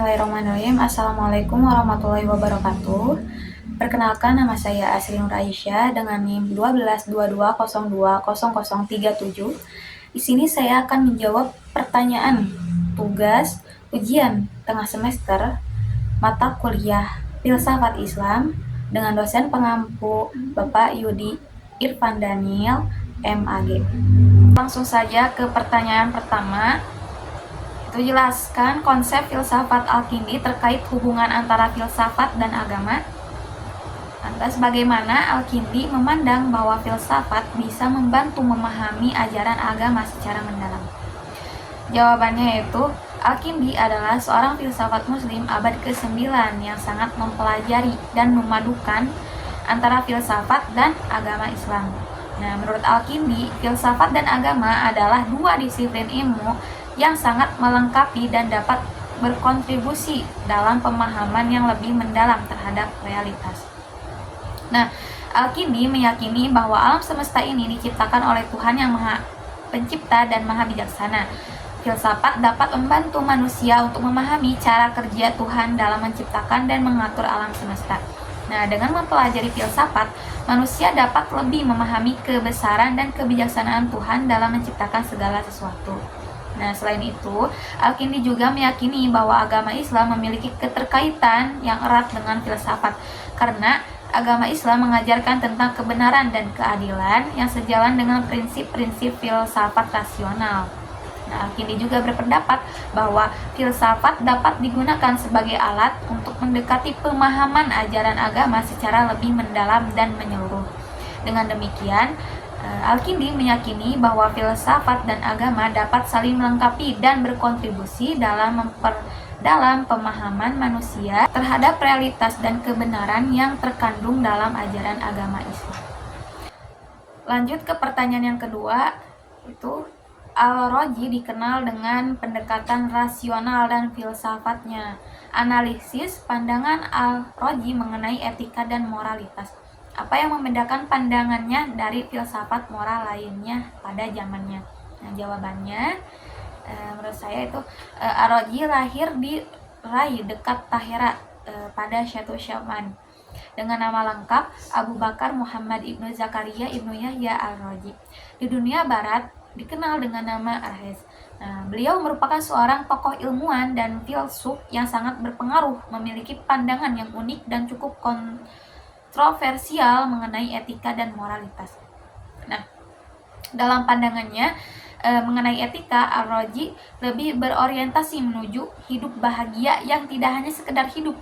Bismillahirrahmanirrahim. Assalamualaikum warahmatullahi wabarakatuh. Perkenalkan, nama saya Asri Nur Aisyah dengan NIM 1222020037. Di sini saya akan menjawab pertanyaan tugas ujian tengah semester mata kuliah Filsafat Islam dengan dosen pengampu Bapak Yudi Irfan Daniel, MAG. Langsung saja ke pertanyaan pertama. Jelaskan konsep filsafat Al-Kindi terkait hubungan antara filsafat dan agama. Lantas bagaimana Al-Kindi memandang bahwa filsafat bisa membantu memahami ajaran agama secara mendalam? Jawabannya yaitu, Al-Kindi adalah seorang filsafat muslim abad ke-9 yang sangat mempelajari dan memadukan antara filsafat dan agama Islam. Nah, menurut Al-Kindi, filsafat dan agama adalah dua disiplin ilmu yang sangat melengkapi dan dapat berkontribusi dalam pemahaman yang lebih mendalam terhadap realitas. Nah, Al-Kindi meyakini bahwa alam semesta ini diciptakan oleh Tuhan yang Maha Pencipta dan Maha Bijaksana. Filsafat dapat membantu manusia untuk memahami cara kerja Tuhan dalam menciptakan dan mengatur alam semesta. Nah, dengan mempelajari filsafat, manusia dapat lebih memahami kebesaran dan kebijaksanaan Tuhan dalam menciptakan segala sesuatu. Nah, selain itu, Al-Kindi juga meyakini bahwa agama Islam memiliki keterkaitan yang erat dengan filsafat, karena agama Islam mengajarkan tentang kebenaran dan keadilan yang sejalan dengan prinsip-prinsip filsafat rasional. Nah, Al-Kindi juga berpendapat bahwa filsafat dapat digunakan sebagai alat untuk mendekati pemahaman ajaran agama secara lebih mendalam dan menyeluruh. Dengan demikian, Al-Kindi meyakini bahwa filsafat dan agama dapat saling melengkapi dan berkontribusi dalam pemahaman manusia terhadap realitas dan kebenaran yang terkandung dalam ajaran agama Islam. Lanjut ke pertanyaan yang kedua, itu Al-Razi dikenal dengan pendekatan rasional dan filsafatnya. Analisis pandangan Al-Razi mengenai etika dan moralitas. Apa yang membedakan pandangannya dari filsafat moral lainnya pada zamannya? Nah, jawabannya menurut saya itu Al-Razi lahir di Rai dekat Tahera pada Syatu Syaban dengan nama lengkap Abu Bakar Muhammad Ibnu Zakaria Ibnu Yahya Al-Razi. Di dunia barat dikenal dengan nama Arhez. Nah, beliau merupakan seorang tokoh ilmuwan dan filsuf yang sangat berpengaruh, memiliki pandangan yang unik dan cukup kontroversial mengenai etika dan moralitas. Nah, dalam pandangannya mengenai etika, Al-Razi lebih berorientasi menuju hidup bahagia yang tidak hanya sekedar hidup,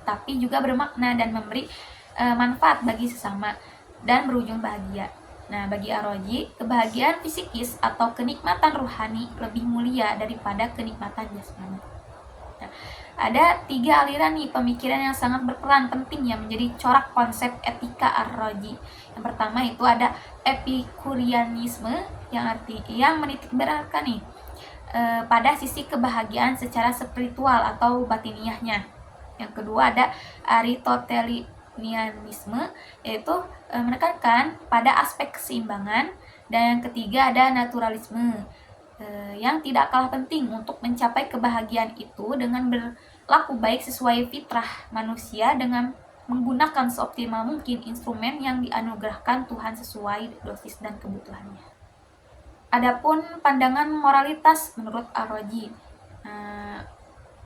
tapi juga bermakna dan memberi manfaat bagi sesama dan berujung bahagia. Nah, bagi Al-Razi, kebahagiaan fisikis atau kenikmatan ruhani lebih mulia daripada kenikmatan jasmani. Nah, ada 3 aliran nih pemikiran yang sangat berperan penting yang menjadi corak konsep etika Al-Razi. Yang pertama itu ada Epikurianisme yang menitikberatkan nih pada sisi kebahagiaan secara spiritual atau batiniahnya. Yang kedua ada Aristotelianisme, yaitu menekankan pada aspek keseimbangan. Dan yang ketiga ada naturalisme, yang tidak kalah penting untuk mencapai kebahagiaan itu dengan berlaku baik sesuai fitrah manusia dengan menggunakan seoptimal mungkin instrumen yang dianugerahkan Tuhan sesuai dosis dan kebutuhannya. Adapun pandangan moralitas menurut Al-Razi,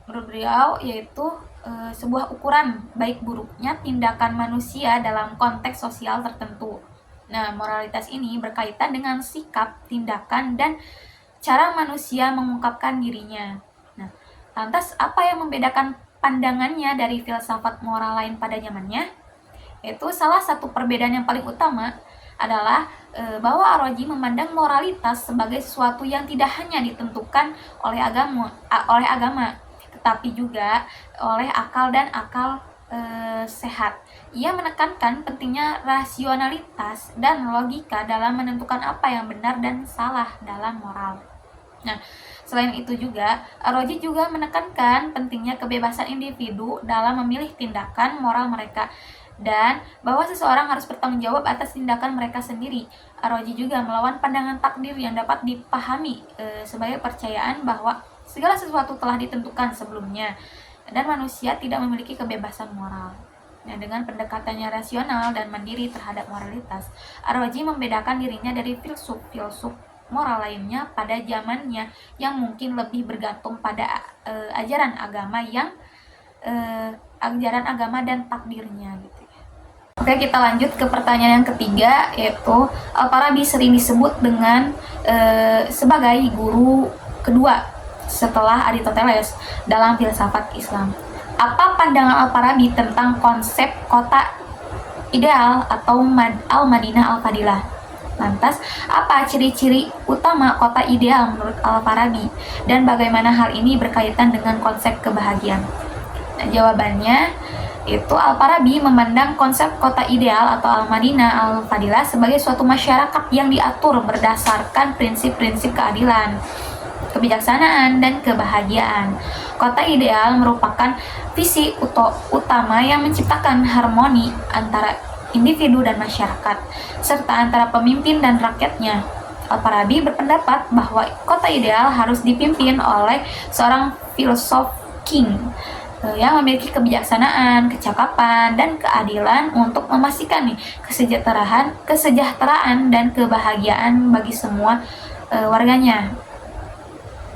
menurut beliau yaitu sebuah ukuran baik buruknya tindakan manusia dalam konteks sosial tertentu. Nah, moralitas ini berkaitan dengan sikap, tindakan, dan cara manusia mengungkapkan dirinya. Nah, lantas apa yang membedakan pandangannya dari filsafat moral lain pada zamannya? Itu salah satu perbedaan yang paling utama adalah bahwa Al-Razi memandang moralitas sebagai sesuatu yang tidak hanya ditentukan oleh agama, tetapi juga oleh akal dan akal sehat. Ia menekankan pentingnya rasionalitas dan logika dalam menentukan apa yang benar dan salah dalam moral. Nah, selain itu juga, Al-Razi juga menekankan pentingnya kebebasan individu dalam memilih tindakan moral mereka dan bahwa seseorang harus bertanggung jawab atas tindakan mereka sendiri. Al-Razi juga melawan pandangan takdir yang dapat dipahami sebagai percayaan bahwa segala sesuatu telah ditentukan sebelumnya. dan manusia tidak memiliki kebebasan moral. Nah, dengan pendekatannya rasional dan mandiri terhadap moralitas, Ar-Razi membedakan dirinya dari filsuf-filsuf moral lainnya pada zamannya yang mungkin lebih bergantung pada ajaran agama dan takdirnya gitu. Oke, kita lanjut ke pertanyaan yang ketiga, yaitu Al-Farabi sering disebut dengan sebagai guru kedua setelah Aristoteles dalam filsafat Islam. Apa pandangan Al-Farabi tentang konsep kota ideal atau Al-Madinah Al-Fadilah? Lantas, apa ciri-ciri utama kota ideal menurut Al-Farabi? Dan bagaimana hal ini berkaitan dengan konsep kebahagiaan? Nah, jawabannya itu Al-Farabi memandang konsep kota ideal atau Al-Madinah Al-Fadilah sebagai suatu masyarakat yang diatur berdasarkan prinsip-prinsip keadilan, kebijaksanaan, dan kebahagiaan. Kota ideal merupakan visi utama yang menciptakan harmoni antara individu dan masyarakat, serta antara pemimpin dan rakyatnya. Al-Farabi berpendapat bahwa kota ideal harus dipimpin oleh seorang filsuf king yang memiliki kebijaksanaan, kecakapan, dan keadilan untuk memastikan kesejahteraan dan kebahagiaan bagi semua warganya.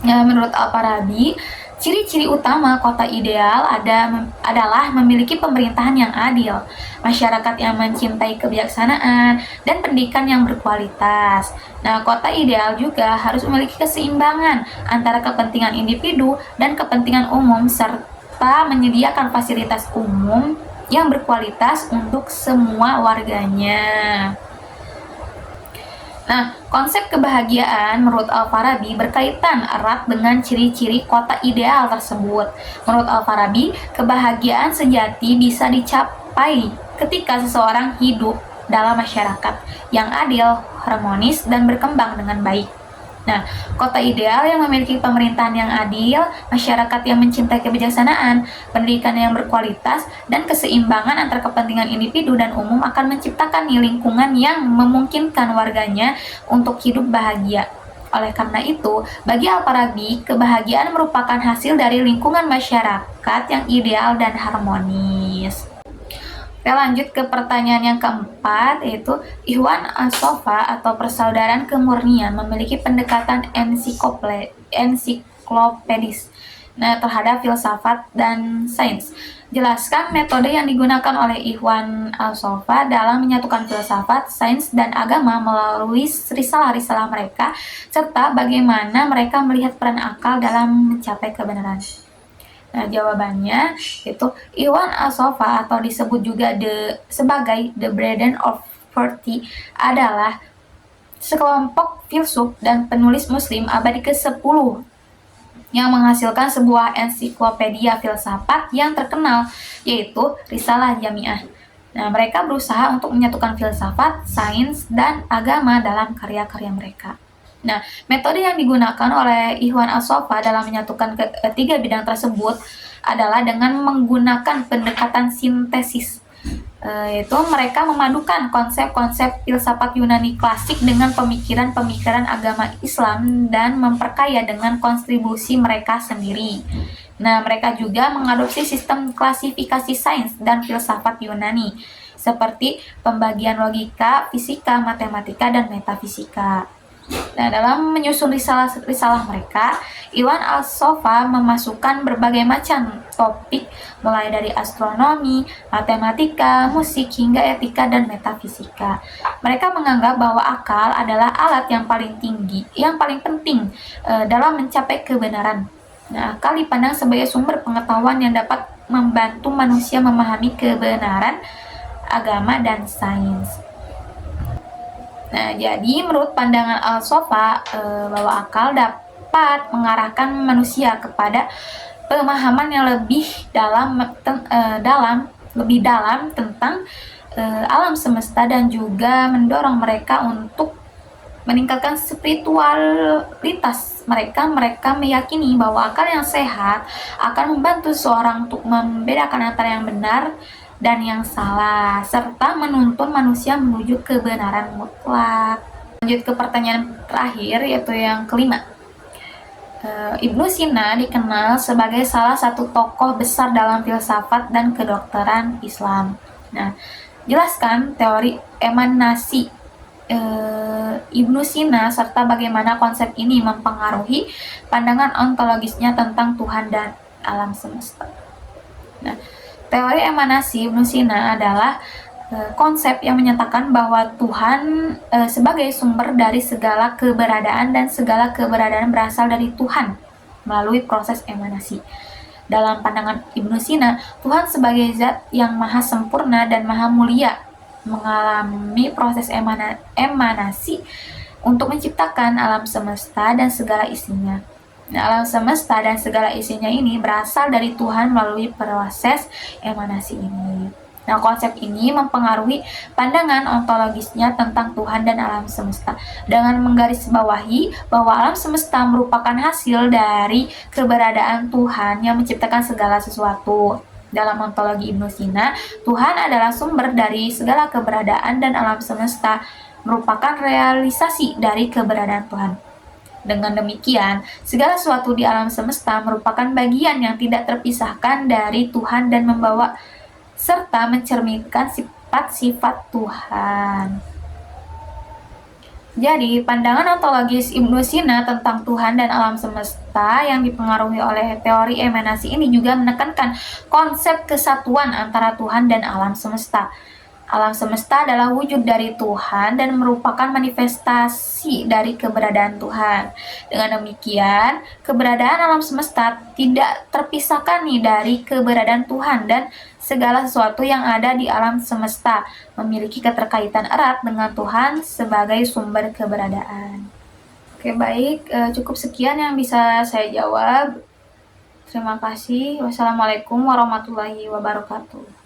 Menurut Al-Farabi, ciri-ciri utama kota ideal adalah memiliki pemerintahan yang adil, masyarakat yang mencintai kebijaksanaan, dan pendidikan yang berkualitas. Nah, kota ideal juga harus memiliki keseimbangan antara kepentingan individu dan kepentingan umum, serta menyediakan fasilitas umum yang berkualitas untuk semua warganya. Nah, konsep kebahagiaan menurut Al-Farabi berkaitan erat dengan ciri-ciri kota ideal tersebut. Menurut Al-Farabi, kebahagiaan sejati bisa dicapai ketika seseorang hidup dalam masyarakat yang adil, harmonis, dan berkembang dengan baik. Nah, kota ideal yang memiliki pemerintahan yang adil, masyarakat yang mencintai kebijaksanaan, pendidikan yang berkualitas, dan keseimbangan antara kepentingan individu dan umum akan menciptakan lingkungan yang memungkinkan warganya untuk hidup bahagia. Oleh karena itu, bagi Al-Farabi, kebahagiaan merupakan hasil dari lingkungan masyarakat yang ideal dan harmonis. Kita lanjut ke pertanyaan yang keempat, yaitu Ikhwan As-Sofa atau persaudaraan kemurnian memiliki pendekatan ensiklopedis terhadap filsafat dan sains. Jelaskan metode yang digunakan oleh Ikhwan As-Sofa dalam menyatukan filsafat, sains, dan agama melalui risalah-risalah mereka, serta bagaimana mereka melihat peran akal dalam mencapai kebenaran. Nah, jawabannya itu Ikhwan As-Sofa atau disebut juga sebagai The Brethren of Forty adalah sekelompok filsuf dan penulis muslim abad ke-10 yang menghasilkan sebuah ensiklopedia filsafat yang terkenal, yaitu Risalah Jamiah. Nah, mereka berusaha untuk menyatukan filsafat, sains, dan agama dalam karya-karya mereka. Nah, metode yang digunakan oleh Ikhwan As-Sofa dalam menyatukan ketiga bidang tersebut adalah dengan menggunakan pendekatan sintesis. Yaitu mereka memadukan konsep-konsep filsafat Yunani klasik dengan pemikiran-pemikiran agama Islam dan memperkaya dengan kontribusi mereka sendiri. Nah, mereka juga mengadopsi sistem klasifikasi sains dan filsafat Yunani, seperti pembagian logika, fisika, matematika, dan metafisika. Nah, dalam menyusun risalah mereka, Ikhwan As-Sofa memasukkan berbagai macam topik mulai dari astronomi, matematika, musik, hingga etika dan metafisika. Mereka menganggap bahwa akal adalah alat yang paling penting dalam mencapai kebenaran. Nah, akal dipandang sebagai sumber pengetahuan yang dapat membantu manusia memahami kebenaran, agama, dan sains. Nah, jadi menurut pandangan Al-Sofa bahwa akal dapat mengarahkan manusia kepada pemahaman yang lebih dalam tentang alam semesta dan juga mendorong mereka untuk meningkatkan spiritualitas mereka. Mereka meyakini bahwa akal yang sehat akan membantu seorang untuk membedakan antara yang benar dan yang salah, serta menuntun manusia menuju kebenaran mutlak. Lanjut ke pertanyaan terakhir, yaitu yang kelima. Ibnu Sina dikenal sebagai salah satu tokoh besar dalam filsafat dan kedokteran Islam. Nah, jelaskan teori emanasi Ibnu Sina serta bagaimana konsep ini mempengaruhi pandangan ontologisnya tentang Tuhan dan alam semesta. Nah, teori emanasi Ibnu Sina adalah konsep yang menyatakan bahwa Tuhan sebagai sumber dari segala keberadaan dan segala keberadaan berasal dari Tuhan melalui proses emanasi. Dalam pandangan Ibnu Sina, Tuhan sebagai zat yang maha sempurna dan maha mulia mengalami proses emanasi untuk menciptakan alam semesta dan segala isinya. Nah, alam semesta dan segala isinya ini berasal dari Tuhan melalui proses emanasi ini. Nah, konsep ini mempengaruhi pandangan ontologisnya tentang Tuhan dan alam semesta dengan menggarisbawahi bahwa alam semesta merupakan hasil dari keberadaan Tuhan yang menciptakan segala sesuatu. Dalam ontologi Ibnu Sina, Tuhan adalah sumber dari segala keberadaan dan alam semesta merupakan realisasi dari keberadaan Tuhan. Dengan demikian, segala sesuatu di alam semesta merupakan bagian yang tidak terpisahkan dari Tuhan dan membawa serta mencerminkan sifat-sifat Tuhan. Jadi, pandangan ontologis Ibnu Sina tentang Tuhan dan alam semesta yang dipengaruhi oleh teori emanasi ini juga menekankan konsep kesatuan antara Tuhan dan alam semesta. Alam semesta adalah wujud dari Tuhan dan merupakan manifestasi dari keberadaan Tuhan. Dengan demikian, keberadaan alam semesta tidak terpisahkan dari keberadaan Tuhan dan segala sesuatu yang ada di alam semesta memiliki keterkaitan erat dengan Tuhan sebagai sumber keberadaan. Oke, baik, cukup sekian yang bisa saya jawab. Terima kasih. Wassalamualaikum warahmatullahi wabarakatuh.